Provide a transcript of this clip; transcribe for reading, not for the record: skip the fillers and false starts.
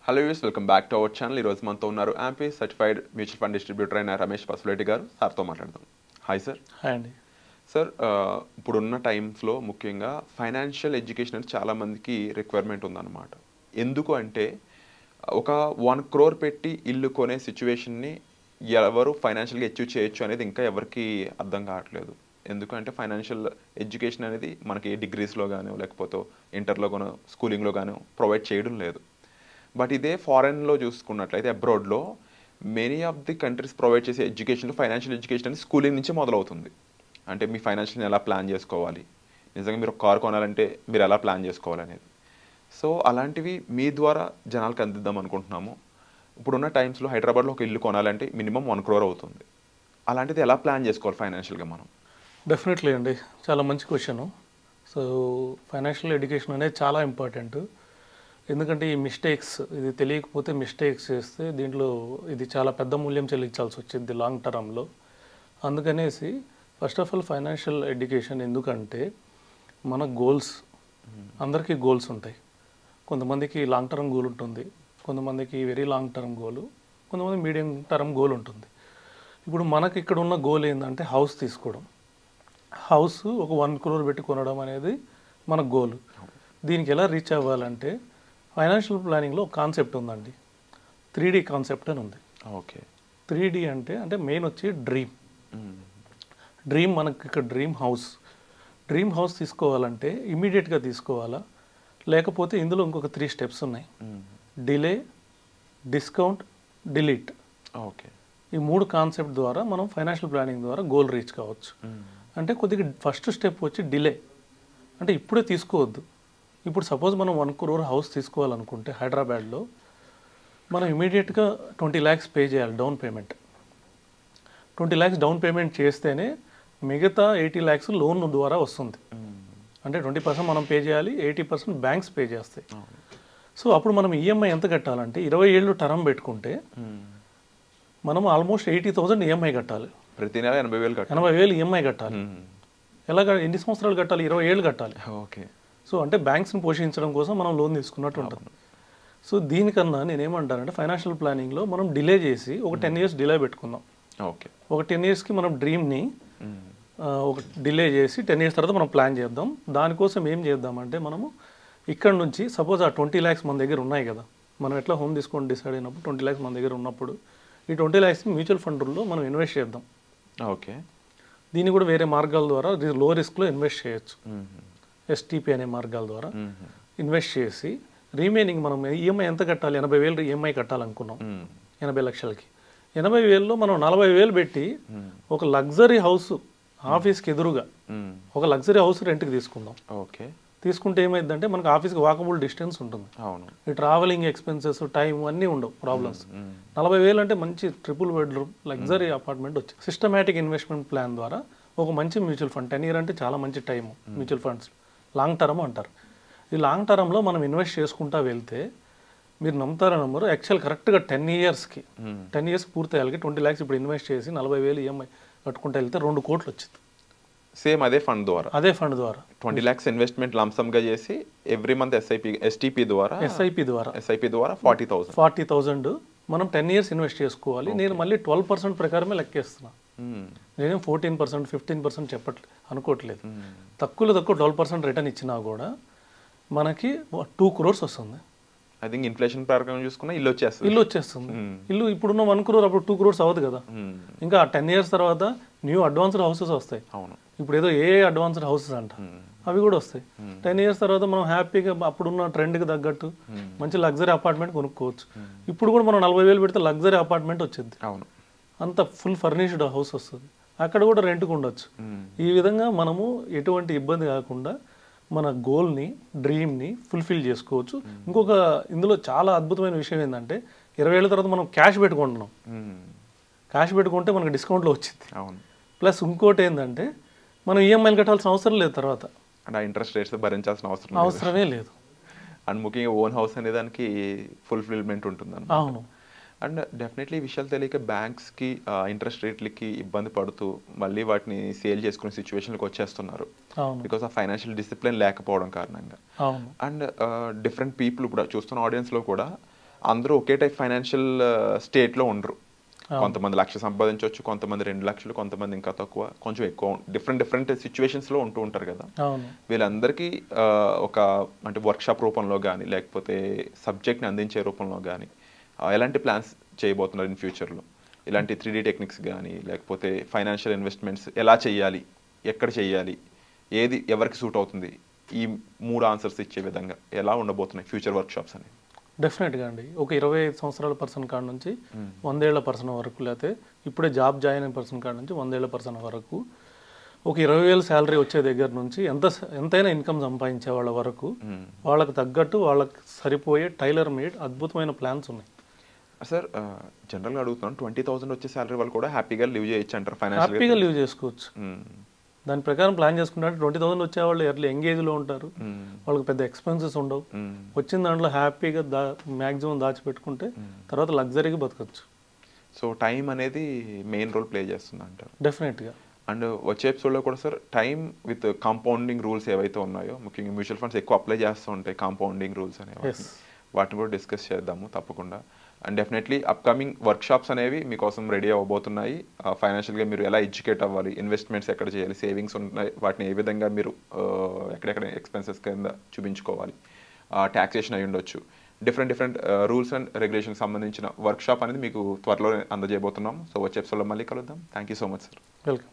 Hello views, welcome back to our channel. ఈరోజు మనతో ఉన్నారు amphi certified mutual fund distributor అయిన రమేష్ పసుపులేటి గారు. సార్తో మాట్లాడదాం. Hi sir. హాయ్ అండి. సార్, ఇప్పుడున్న టైమ్స్లో ముఖ్యంగా ఫైనాన్షియల్ ఎడ్యుకేషన్ అనేది చాలామందికి రిక్వైర్మెంట్ ఉందన్నమాట. ఎందుకు అంటే ఒక 1 crore పెట్టి ఇల్లు కొనే సిచ్యువేషన్ని ఎవరు ఫైనాన్షియల్గా అచీవ్ చేయొచ్చు అనేది ఇంకా ఎవరికి అర్థం కావట్లేదు. ఎందుకంటే ఫైనాన్షియల్ ఎడ్యుకేషన్ అనేది మనకి డిగ్రీస్లో కానీ లేకపోతే ఇంటర్లో కానీ స్కూలింగ్లో కానీ ప్రొవైడ్ చేయడం లేదు. బట్ ఇదే ఫారెన్లో చూసుకున్నట్లయితే అబ్రాడ్లో many of the countries provide చేసే ఎడ్యుకేషన్లో ఫైనాన్షియల్ ఎడ్యుకేషన్ అనేది స్కూలింగ్ నుంచి మొదలవుతుంది. అంటే మీ ఫైనాన్షియల్ని ఎలా ప్లాన్ చేసుకోవాలి, నిజంగా మీరు ఒక కార్ కొనాలంటే మీరు ఎలా ప్లాన్ చేసుకోవాలి అనేది. సో అలాంటివి మీ ద్వారా జనాలకు అందిద్దాం అనుకుంటున్నాము. ఇప్పుడున్న టైమ్స్లో హైదరాబాద్లో ఒక ఇల్లు కొనాలంటే మినిమం 1 crore అవుతుంది. అలాంటిది ఎలా ప్లాన్ చేసుకోవాలి ఫైనాన్షియల్గా మనం? డెఫినెట్లీ అండి, చాలా మంచి క్వశ్చను. సో ఫైనాన్షియల్ ఎడ్యుకేషన్ అనేది చాలా ఇంపార్టెంట్. ఎందుకంటే ఈ మిస్టేక్స్, ఇది తెలియకపోతే మిస్టేక్స్ చేస్తే దీంట్లో ఇది చాలా పెద్ద మూల్యం చెల్లించాల్సి వచ్చింది లాంగ్ టర్మ్లో. అందుకనేసి first of all financial education ఎందుకంటే మన గోల్స్, అందరికీ గోల్స్ ఉంటాయి. కొంతమందికి లాంగ్ టర్మ్ గోల్ ఉంటుంది, కొంతమందికి వెరీ లాంగ్ టర్మ్ గోలు, కొంతమంది మీడియం టర్మ్ గోల్ ఉంటుంది. ఇప్పుడు మనకి ఇక్కడ ఉన్న గోల్ ఏంటంటే హౌస్ తీసుకోవడం. హౌస్ ఒక 1 crore పెట్టి కొనడం అనేది మన గోల్. దీనికి ఎలా రీచ్ అవ్వాలంటే ఫైనాన్షియల్ ప్లానింగ్లో ఒక కాన్సెప్ట్ ఉందండి, 3D కాన్సెప్ట్ అని ఉంది. ఓకే. 3D అంటే మెయిన్ వచ్చి డ్రీమ్ మనకి ఇక్కడ డ్రీమ్ హౌస్ తీసుకోవాలంటే ఇమీడియట్గా తీసుకోవాలా, లేకపోతే ఇందులో ఇంకొక 3 స్టెప్స్ ఉన్నాయి. Delay, discount, delete. ఓకే. ఈ 3 కాన్సెప్ట్ ద్వారా మనం ఫైనాన్షియల్ ప్లానింగ్ ద్వారా గోల్ రీచ్ కావచ్చు. అంటే కొద్దిగా ఫస్ట్ స్టెప్ వచ్చి డిలే, అంటే ఇప్పుడే తీసుకోవద్దు. ఇప్పుడు సపోజ్ మనం 1 crore హౌస్ తీసుకోవాలనుకుంటే హైదరాబాద్లో మనం ఇమీడియట్గా 20 lakhs పే చేయాలి down payment. 20 lakhs down payment చేస్తేనే మిగతా 80 lakhs లోన్ ద్వారా వస్తుంది. అంటే 20% మనం పే చేయాలి, 80% బ్యాంక్స్ పే చేస్తాయి. సో అప్పుడు మనం ఈఎంఐ ఎంత కట్టాలంటే 20 ఏళ్ళు టర్మ్ పెట్టుకుంటే మనం ఆల్మోస్ట్ 80,000 ఈఎంఐ కట్టాలి. ప్రతి నెల 80,000 80,000 ఈఎంఐ కట్టాలి. ఎలాగ ఎన్ని సంవత్సరాలు కట్టాలి? 20 ఏళ్ళు కట్టాలి. ఓకే. సో అంటే బ్యాంక్స్ని పోషించడం కోసం మనం లోన్ తీసుకున్నట్టు ఉంటుంది. సో దీనికన్నా నేనేమంటానంటే ఫైనాన్షియల్ ప్లానింగ్లో మనం డిలే చేసి ఒక 10 years డిలే పెట్టుకుందాం. ఓకే. ఒక 10 yearsకి మనం డ్రీమ్ని ఒక డిలే చేసి 10 years తర్వాత మనం ప్లాన్ చేద్దాం. దానికోసం ఏం చేద్దామంటే మనము ఇక్కడ నుంచి సపోజ్ ఆ 20 lakhs మన దగ్గర ఉన్నాయి కదా, మనం ఎట్లా హోమ్ తీసుకోండి డిసైడ్ అయినప్పుడు 20 lakhs మన దగ్గర ఉన్నప్పుడు ఈ 20 lakhs మ్యూచువల్ ఫండ్లో మనం ఇన్వెస్ట్ చేద్దాం. ఓకే. దీన్ని కూడా వేరే మార్గాల ద్వారా లో రిస్క్లో ఇన్వెస్ట్ చేయొచ్చు. ఎస్టీపీ అనే మార్గాల ద్వారా ఇన్వెస్ట్ చేసి రిమైనింగ్ మనం ఈఎంఐ ఎంత కట్టాలి? 80,000 ఈఎంఐ కట్టాలనుకున్నాం 80 లక్షలకి. 80,000లో మనం 40,000 పెట్టి ఒక లగ్జరీ హౌస్ ఆఫీస్కి ఎదురుగా ఒక లగ్జరీ హౌస్ రెంట్కి తీసుకుందాం. ఓకే. తీసుకుంటే ఏమైందంటే మనకు ఆఫీస్కి వాకబుల్ డిస్టెన్స్ ఉంటుంది. అవును. ఈ ట్రావెలింగ్ ఎక్స్పెన్సెస్, టైం అన్నీ ఉండవు ప్రాబ్లమ్స్. 40,000 అంటే మంచి ట్రిపుల్ బెడ్రూమ్ లగ్జరీ అపార్ట్మెంట్ వచ్చి సిస్టమేటిక్ ఇన్వెస్ట్మెంట్ ప్లాన్ ద్వారా ఒక మంచి మ్యూచువల్ ఫండ్ 10 years అంటే చాలా మంచి time. Mutual funds long term అంటారు. ఈ లాంగ్ టర్మ్లో మనం ఇన్వెస్ట్ చేసుకుంటా వెళ్తే మీరు నమ్ముతారా నమ్మరు, యాక్చువల్ కరెక్ట్గా 10 years పూర్తి అయ్యాలి. 20 lakhs ఇప్పుడు ఇన్వెస్ట్ చేసి 40,000 ఈఎంఐ కట్టుకుంటూ వెళ్తే 2 crores వచ్చింది. సేమ్ అదే ఫండ్ ద్వారా 20 lakhs ఇన్వెస్ట్మెంట్ లంసమ్గా చేసి ఎవ్రీ మంత్ ఎస్ఐపి ద్వారా 40,000 మనం 10 years ఇన్వెస్ట్ చేసుకోవాలి. నేను మళ్ళీ 12% ప్రకారమే లెక్కేస్తున్నా. నేనేం 14%, 15% అనుకోవట్లేదు. తక్కువ 12% రిటర్న్ ఇచ్చినా కూడా మనకి 2 crores వస్తుంది. ఐ థింక్ ఇన్ఫ్లేషన్ ప్రకారం చూసుకున్నా ఇల్లు వచ్చేస్తుంది. ఇల్లు ఇప్పుడున్న 1 crore అప్పుడు 2 crores అవ్వదు కదా. ఇంకా 10 years తర్వాత న్యూ అడ్వాన్స్డ్ హౌసెస్ వస్తాయి. అవును. ఇప్పుడు ఏదో అడ్వాన్స్డ్ హౌసెస్ అంట, అవి కూడా వస్తాయి. 10 years తర్వాత మనం హ్యాపీగా అప్పుడున్న ట్రెండ్కి తగ్గట్టు మంచి లగ్జరీ అపార్ట్మెంట్ కొనుక్కోవచ్చు. ఇప్పుడు కూడా మనం 40,000 పెడితే లగ్జరీ అపార్ట్మెంట్ వచ్చింది. అవును. అంత ఫుల్ ఫర్నిష్డ్ హౌస్ వస్తుంది. అక్కడ కూడా రెంట్కి ఉండొచ్చు. ఈ విధంగా మనము ఎటువంటి ఇబ్బంది కాకుండా మన గోల్ని, డ్రీమ్ని ఫుల్ఫిల్ చేసుకోవచ్చు. ఇంకొక ఇందులో చాలా అద్భుతమైన విషయం ఏంటంటే 20 ఏళ్ళ తర్వాత మనం క్యాష్ పెట్టుకుంటున్నాం. క్యాష్ పెట్టుకుంటే మనకు డిస్కౌంట్లో వచ్చింది. అవును. ప్లస్ ఇంకోటి ఏంటంటే మనం ఈఎంఐలు కట్టాల్సిన అవసరం లేదు తర్వాత. అంటే ఇంట్రెస్ట్ రేట్స్ భరించాల్సిన అవసరమే లేదు. అండ్ ముఖ్యంగా ఓన్ హౌస్ అనే దానికి ఫుల్ఫిల్మెంట్ ఉంటుంది. అవును. అండ్ డెఫినెట్లీ ఈ విషయాలు తెలియక బ్యాంక్స్కి ఇంట్రెస్ట్ రేట్లకి ఇబ్బంది పడుతూ మళ్ళీ వాటిని సేల్ చేసుకునే సిచ్యువేషన్కి వచ్చేస్తున్నారు అవును బికాస్ ఆ ఫైనాన్షియల్ డిసిప్లిన్ లేకపోవడం కారణంగా. అవును అండ్ డిఫరెంట్ పీపుల్ ఇప్పుడు చూస్తున్న ఆడియన్స్లో కూడా అందరూ ఒకే టైప్ ఫైనాన్షియల్ స్టేట్లో ఉండరు. కొంతమంది 1,00,000 సంపాదించవచ్చు, కొంతమంది 2 లక్షలు, కొంతమంది ఇంకా తక్కువ, కొంచెం ఎక్కువ, డిఫరెంట్ సిచ్యువేషన్స్లో ఉంటూ ఉంటారు కదా. అవును వీళ్ళందరికీ ఒక అంటే వర్క్షాప్ రూపంలో కానీ లేకపోతే సబ్జెక్ట్ని అందించే రూపంలో కానీ ఎలాంటి ప్లాన్స్ చేయబోతున్నారు ఇన్ ఫ్యూచర్లో? ఇలాంటి 3D టెక్నిక్స్ కానీ లేకపోతే ఫైనాన్షియల్ ఇన్వెస్ట్మెంట్స్ ఎలా చేయాలి, ఎక్కడ చేయాలి, ఏది ఎవరికి సూట్ అవుతుంది, ఈ 3 ఆన్సర్స్ ఇచ్చే విధంగా ఎలా ఉండబోతున్నాయి ఫ్యూచర్ వర్క్షాప్స్ అని? డెఫినెట్గా అండి. ఒక 25 సంవత్సరాల పర్సన్ కాడ నుంచి 100 ఏళ్ల పర్సన్ వరకు, లేకపోతే ఇప్పుడే జాబ్ జాయిన్ అయిన పర్సన్ కాడ నుంచి 100 ఏళ్ల పర్సన్ వరకు, ఒక 20,000 శాలరీ వచ్చే దగ్గర నుంచి ఎంతైనా ఇన్కమ్ సంపాదించే వాళ్ళ వరకు వాళ్ళకి తగ్గట్టు వాళ్ళకి సరిపోయే టైలర్ మేడ్ అద్భుతమైన ప్లాన్స్ ఉన్నాయి. సార్ జనరల్గా అడుగుతున్నాను, 20,000 వచ్చే శాలరీ వాళ్ళు కూడా హ్యాపీగా లివ్ చేయొచ్చు అంటారు? హ్యాపీగా లివ్ చేసుకోవచ్చు. దాని ప్రకారం ప్లాన్ చేసుకుంటే 20,000 వచ్చే వాళ్ళు ఎర్లీ ఎంగేజ్లో ఉంటారు, వాళ్ళకి పెద్ద ఎక్స్పెన్సెస్ ఉండవు, వచ్చిన దాంట్లో హ్యాపీగా మ్యాక్సిమం దాచిపెట్టుకుంటే తర్వాత లగ్జరీగా బతకచ్చు. సో టైం అనేది మెయిన్ రోల్ ప్లే చేస్తుంది అంటారు? డెఫినెట్గా. అండ్ వచ్చే ఎపిసోడ్లో కూడా sir time with compounding rules ఏవైతే ఉన్నాయో, ముఖ్యంగా మ్యూచువల్ ఫండ్స్ ఎక్కువ అప్లై చేస్తూ ఉంటాయి కాంపౌండింగ్ రూల్స్ అనేవి, వాటిని కూడా డిస్కస్ చేద్దాము తప్పకుండా. అండ్ డెఫినెట్లీ అప్కమింగ్ వర్క్షాప్స్ అనేవి మీకోసం రెడీ అవ్వబోతున్నాయి. ఫైనాన్షియల్గా మీరు ఎలా ఎడ్యుకేట్ అవ్వాలి, ఇన్వెస్ట్మెంట్స్ ఎక్కడ చేయాలి, సేవింగ్స్ ఉన్నాయి వాటిని ఏ విధంగా మీరు ఎక్కడెక్కడ ఎక్స్పెన్సెస్ కింద చూపించుకోవాలి, ట్యాక్సేషన్ అయి ఉండొచ్చు, డిఫరెంట్ రూల్స్ అండ్ రెగ్యులేషన్కి సంబంధించిన వర్క్షాప్ అనేది మీకు త్వరలో అందజేయబోతున్నాం. సో వచ్చే ఎపిసోడ్లో మళ్ళీ కలుద్దాం. Thank you so much sir. Welcome.